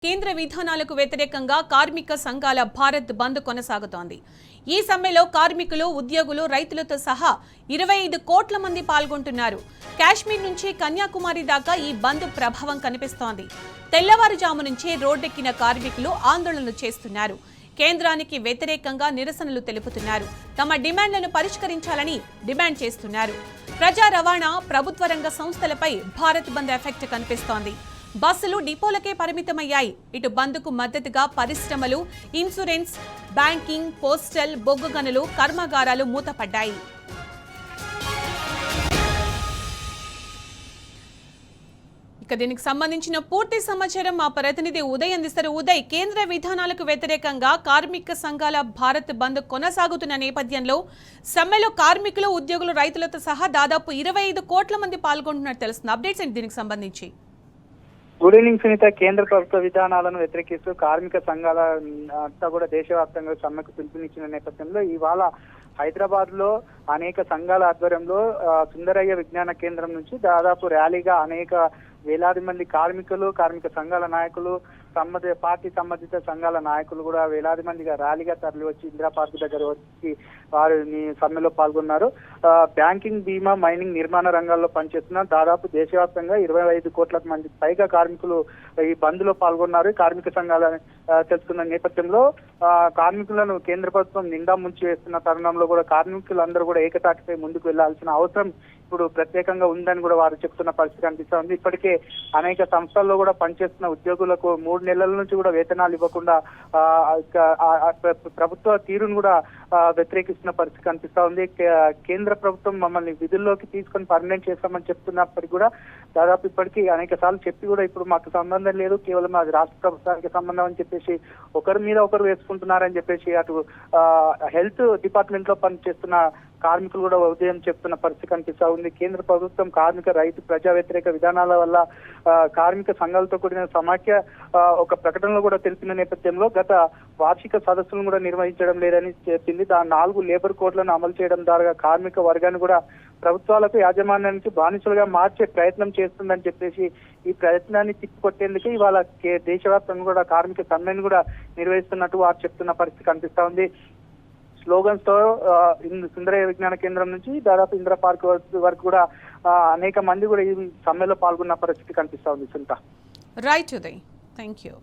కేంద్ర విధానాలకు వ్యతిరేకంగా కార్మిక సంఘాల భారత్ బంద్ కొనసాగుతోంది. ఈ సమ్మెలో కార్మికులు, ఉద్యోగులు, రైతులతో సహా 25 కోట్ల మంది పాల్గొంటున్నారు. కాశ్మీర్ నుంచి కన్యాకుమారి దాకా ఈ బంద్ ప్రభావం కనిపిస్తోంది. తెల్లవారుజాము నుంచే రోడ్డెక్కిన కార్మికులు ఆందోళనలు చేస్తున్నారు. కేంద్రానికి వ్యతిరేకంగా నిరసనలు తెలుపుతున్నారు. తమ డిమాండ్లను పరిష్కరించాలని డిమాండ్ చేస్తున్నారు. ప్రజా రవాణా, ప్రభుత్వ రంగ సంస్థలపై భారత్ బంద్ ఎఫెక్ట్ కనిపిస్తోంది. బస్సులు డిపోలకే పరిమితమయ్యాయి. ఇటు బంద్కు మద్దతుగా పరిశ్రమలు, ఇన్సూరెన్స్, బ్యాంకింగ్, పోస్టల్, బొగ్గు గనులు, కర్మాగారాలు మూతపడ్డాయి. ఇక దీనికి సంబంధించిన పూర్తి సమాచారం మా ప్రతినిధి ఉదయ్ అందిస్తారు. ఉదయ్, కేంద్ర విధానాలకు వ్యతిరేకంగా కార్మిక సంఘాల భారత్ బంద్ కొనసాగుతున్న నేపథ్యంలో సమ్మెలో కార్మికులు, ఉద్యోగులు, రైతులతో సహా దాదాపు 25 కోట్ల మంది పాల్గొంటున్నట్టు తెలుస్తుంది. అప్డేట్స్ ఏంటి దీనికి సంబంధించి? Good evening Sunitha. కేంద్ర ప్రభుత్వ విధానాలను వ్యతిరేకిస్తూ కార్మిక సంఘాల అంతా కూడా దేశవ్యాప్తంగా సమ్మెకు పిలుపునిచ్చిన నేపథ్యంలో ఇవాళ హైదరాబాద్ లో అనేక సంఘాల ఆధ్వర్యంలో సుందరయ్య విజ్ఞాన కేంద్రం నుంచి దాదాపు ర్యాలీగా అనేక వేలాది మంది కార్మికులు, కార్మిక సంఘాల నాయకులు, పార్టీ సంబంధిత సంఘాల నాయకులు కూడా వేలాది మందిగా ర్యాలీగా తరలి వచ్చి ఇందిరా పార్క్ దగ్గర వచ్చి వారు సమ్మెలో పాల్గొన్నారు. బ్యాంకింగ్, బీమా, మైనింగ్, నిర్మాణ రంగాల్లో పనిచేస్తున్న దాదాపు దేశవ్యాప్తంగా 25 కోట్ల మంది పైగా కార్మికులు ఈ బంద్ లో పాల్గొన్నారు. కార్మిక సంఘాల తెలుసుకున్న నేపథ్యంలో కార్మికులను కేంద్ర ప్రభుత్వం నిండా ముంచి వేస్తున్న తరుణంలో కూడా కార్మికులందరూ కూడా ఏకతాటిపై ముందుకు వెళ్లాల్సిన అవసరం ఇప్పుడు ప్రత్యేకంగా ఉందని కూడా వారు చెప్తున్న పరిస్థితి కనిపిస్తా ఉంది. ఇప్పటికే అనేక సంస్థల్లో కూడా పనిచేస్తున్న ఉద్యోగులకు 3 నెలల నుంచి కూడా వేతనాలు ఇవ్వకుండా ప్రభుత్వ తీరును కూడా వ్యతిరేకిస్తున్న పరిస్థితి కనిపిస్తా ఉంది. కేంద్ర ప్రభుత్వం మమ్మల్ని విధుల్లోకి తీసుకొని పర్మనెంట్ చేస్తామని చెప్తున్నప్పటికీ కూడా దాదాపు ఇప్పటికీ అనేక సార్లు చెప్పి కూడా ఇప్పుడు మాకు సంబంధం లేదు, కేవలం అది రాష్ట్ర ప్రభుత్వానికి సంబంధం అని చెప్పేసి ఒకరి మీద ఒకరు వేసుకుంటున్నారని చెప్పేసి అటు హెల్త్ డిపార్ట్మెంట్ లో పనిచేస్తున్న కార్మికులు కూడా ఉదయం చెప్తున్న పరిస్థితి కనిపిస్తా ఉంది. కేంద్ర ప్రభుత్వం కార్మిక, రైతు, ప్రజా వ్యతిరేక విధానాల వల్ల కార్మిక సంఘాలతో కూడిన సమాఖ్య ఒక ప్రకటనలో కూడా తెలిపిన నేపథ్యంలో గత వార్షిక సదస్సులను కూడా నిర్వహించడం లేదని చెప్పింది. 4 లేబర్ కోడ్లను అమలు చేయడం ద్వారా కార్మిక వర్గాన్ని కూడా ప్రభుత్వాలకు, యాజమాన్యానికి బానిసలుగా మార్చే ప్రయత్నం చేస్తుందని చెప్పేసి ఈ ప్రయత్నాన్ని తిప్పికొట్టేందుకు ఇవాళ దేశవ్యాప్తంగా కూడా కార్మిక సమ్మెను కూడా నిర్వహిస్తున్నట్టు వారు చెప్తున్న పరిస్థితి కనిపిస్తా ఉంది. స్లోగన్స్ తో సుందరయ్య విజ్ఞాన కేంద్రం నుంచి దాదాపు ఇందిరా పార్క్ వరకు కూడా అనేక మంది కూడా ఈ సమ్మెలో పాల్గొన్న పరిస్థితి కనిపిస్తా ఉంది. Sunitha. Right Uday, thank you.